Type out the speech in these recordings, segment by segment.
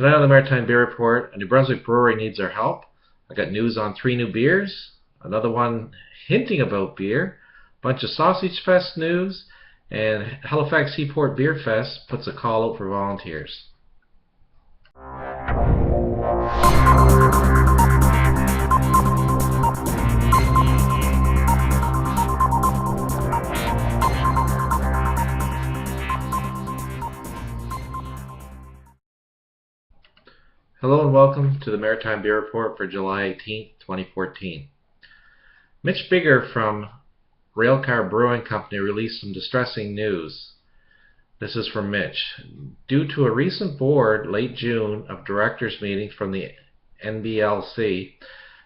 Tonight on the Maritime Beer Report, a New Brunswick brewery needs our help. I got news on 3 new beers, another one hinting about beer, a bunch of Sausage Fest news, and Halifax Seaport Beer Fest puts a call out for volunteers. Hello and welcome to the Maritime Beer Report for July 18th, 2014. Mitch Bigger from Railcar Brewing Company released some distressing news. This is from Mitch. Due to a recent board, late June, of directors meeting from the NBLC,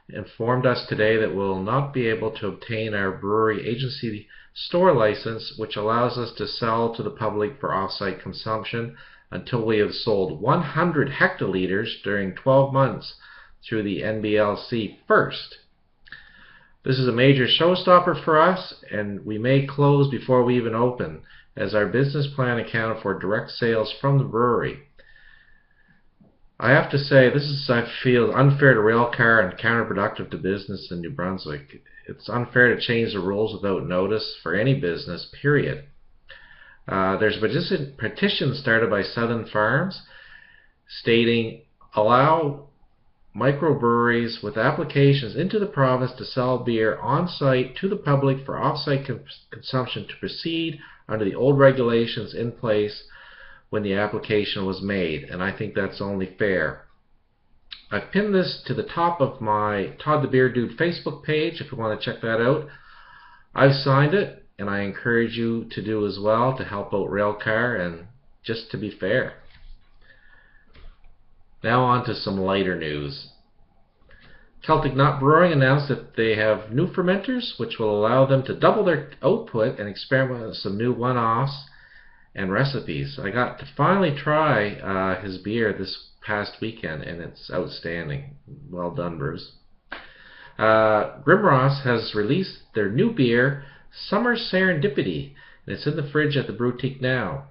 informed us today that we'll not be able to obtain our brewery agency store license, which allows us to sell to the public for off-site consumption, until we have sold 100 hectoliters during 12 months through the NBLC first. This is a major showstopper for us, and we may close before we even open, as our business plan accounted for direct sales from the brewery. I have to say, I feel unfair to Railcar and counterproductive to business in New Brunswick. It's unfair to change the rules without notice for any business, period. There's a petition started by Southern Farms stating, allow microbreweries with applications into the province to sell beer on-site to the public for off-site consumption to proceed under the old regulations in place when the application was made, and I think that's only fair. I've pinned this to the top of my Todd the Beer Dude Facebook page if you want to check that out. I've signed it, and I encourage you to do as well to help out Railcar and just to be fair. Now on to some lighter news. Celtic Knot Brewing announced that they have new fermenters which will allow them to double their output and experiment with some new one-offs and recipes. I got to finally try his beer this past weekend, and it's outstanding. Well done, Bruce. Grimross has released their new beer, Summer Serendipity, and it's in the fridge at the Brewtique now.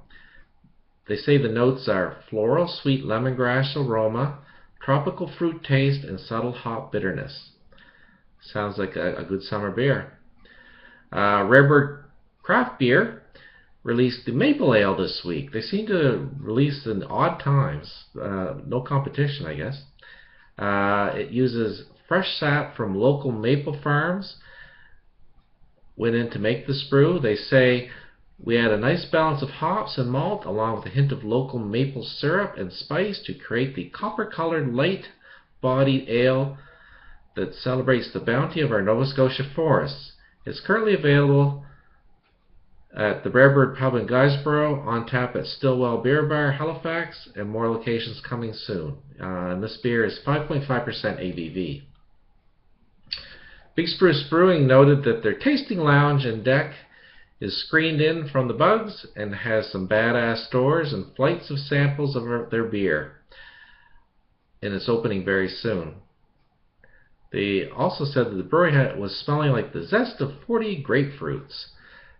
They say the notes are floral, sweet lemongrass aroma, tropical fruit taste, and subtle hop bitterness. Sounds like a good summer beer. Rare Craft Beer released the Maple Ale this week. They seem to release in odd times. No competition, I guess. It uses fresh sap from local maple farms. Went in to make this brew. They say we add a nice balance of hops and malt along with a hint of local maple syrup and spice to create the copper-colored light-bodied ale that celebrates the bounty of our Nova Scotia forests. It's currently available at the Brewery pub in Guysborough, on tap at Stillwell Beer Bar, Halifax, and more locations coming soon. And this beer is 5.5% ABV. Big Spruce Brewing noted that their tasting lounge and deck is screened in from the bugs and has some badass stores and flights of samples of their beer, and it's opening very soon. They also said that the brewery was smelling like the zest of 40 grapefruits,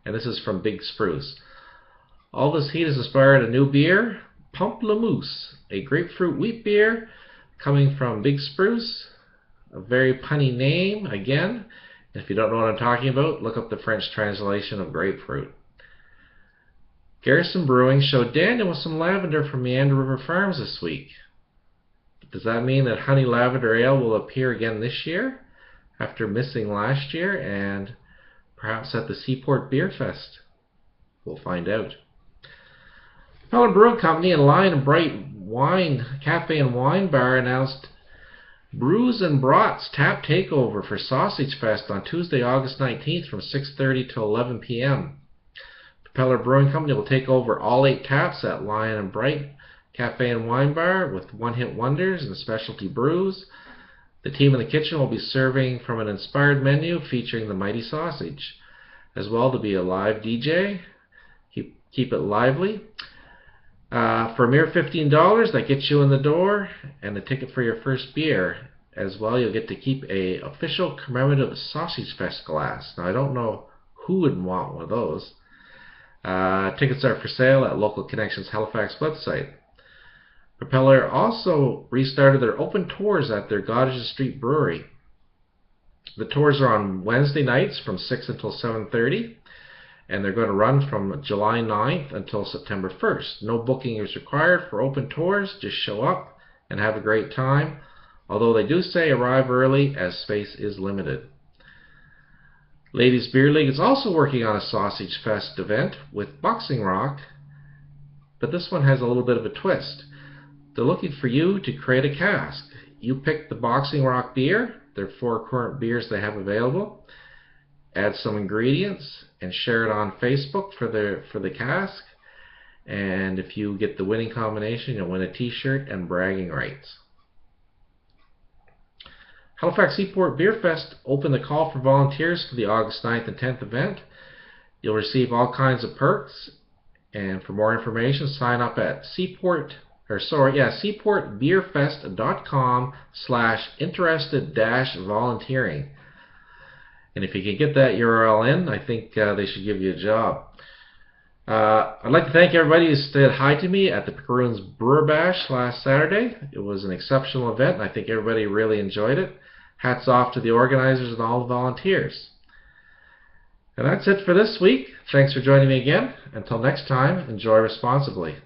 and this is from Big Spruce. All this heat has inspired a new beer, Pamplemousse, a grapefruit wheat beer coming from Big Spruce. A very punny name, again. If you don't know what I'm talking about, look up the French translation of grapefruit. Garrison Brewing showed Daniel with some lavender from Meander River Farms this week. Does that mean that Honey Lavender Ale will appear again this year, after missing last year, and perhaps at the Seaport Beer Fest? We'll find out. Pelham Brewing Company and Lion and Bright Wine Cafe and Wine Bar announced Brews and Brats tap takeover for Sausage Fest on Tuesday, August 19th from 6:30 to 11 p.m. Propeller Brewing Company will take over all 8 taps at Lion and Bright Cafe and Wine Bar with one-hit wonders and specialty brews. The team in the kitchen will be serving from an inspired menu featuring the mighty sausage. As well, to be a live DJ. Keep it lively. For a mere $15, that gets you in the door and a ticket for your first beer. As well, you'll get to keep a official commemorative Sausage Fest glass. Now, I don't know who would want one of those. Tickets are for sale at Local Connections Halifax website. Propeller also restarted their open tours at their Goddard Street Brewery. The tours are on Wednesday nights from 6 until 7:30, and they're going to run from July 9th until September 1st. No booking is required for open tours. Just show up and have a great time, although they do say arrive early as space is limited. Ladies Beer League is also working on a Sausage Fest event with Boxing Rock, but this one has a little bit of a twist. They're looking for you to create a cask. You pick the Boxing Rock beer. There are 4 current beers they have available. Add some ingredients and share it on Facebook for the cask. And if you get the winning combination, you'll win a t-shirt and bragging rights. Halifax Seaport Beer Fest opened the call for volunteers for the August 9th and 10th event. You'll receive all kinds of perks, and for more information, sign up at seaportbeerfest.com/interested-volunteering. And if you can get that URL in, I think they should give you a job. I'd like to thank everybody who said hi to me at the Pickeroons Brewer Bash last Saturday. It was an exceptional event, and I think everybody really enjoyed it. Hats off to the organizers and all the volunteers. And that's it for this week. Thanks for joining me again. Until next time, enjoy responsibly.